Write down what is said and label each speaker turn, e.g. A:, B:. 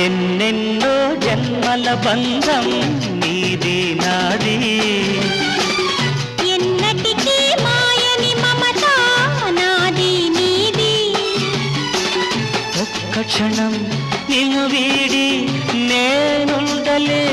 A: ఎన్నెన్నో జన్మల బంధం నీది నాది,
B: ఎన్నటికీ మాయని మమత నాది నీది.
A: ఒక్క క్షణం నిన్ను వీడి నేనుండలే